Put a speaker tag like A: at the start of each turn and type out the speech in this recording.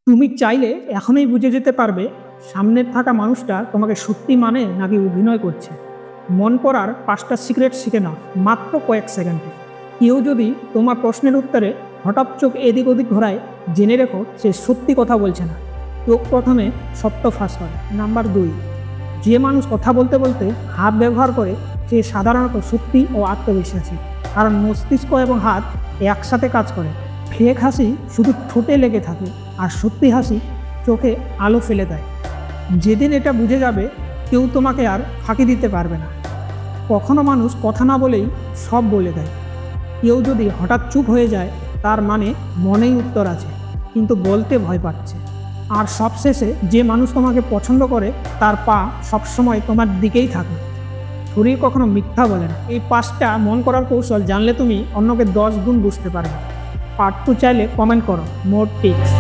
A: তুমি চাইলে এখনই বুঝে যেতে পারবে সামনে থাকা মানুষটা তোমাকে সত্যি মানে নাকি অভিনয় করছে। মন করার 5টা সিক্রেট শিখে নাও মাত্র কয়েক সেকেন্ডে। কেউ যদি তোমার প্রশ্নের উত্তরে হঠাৎ চোখ এদিক ওদিক ঘোরায়, জেনে রেখো সে সত্যি কথা বলছে না। চোখ প্রথমে সত্য ফাঁস করে। নাম্বার 2, যে মানুষ কথা বলতে বলতে হাত ব্যবহার করে সে সাধারণত সত্যি ও আত্মবিশ্বাসী, কারণ মস্তিষ্ক এবং হাত একসাথে কাজ করে। ফেক হাসি শুধু ঠোঁটে লেগে থাকে, আর সত্যি হাসি চোখে আলো ফেলে দেয়। যেদিন এটা বুঝে যাবে, কেউ তোমাকে আর ফাঁকি দিতে পারবে না। কখনো মানুষ কথা না বলেই সব বলে দেয়। কেউ যদি হঠাৎ চুপ হয়ে যায়, তার মানে মনেই উত্তর আছে, কিন্তু বলতে ভয় পাচ্ছে। আর সবশেষে, যে মানুষ তোমাকে পছন্দ করে তার পা সবসময় তোমার দিকেই থাকে। শরীর কখনো মিথ্যা বলে না। এই 5টা মন করার কৌশল জানলে তুমি অন্যকে 10 গুণ বুঝতে পারবে। পার্ট 2 চাইলে কমেন্ট করো মোর টিপস।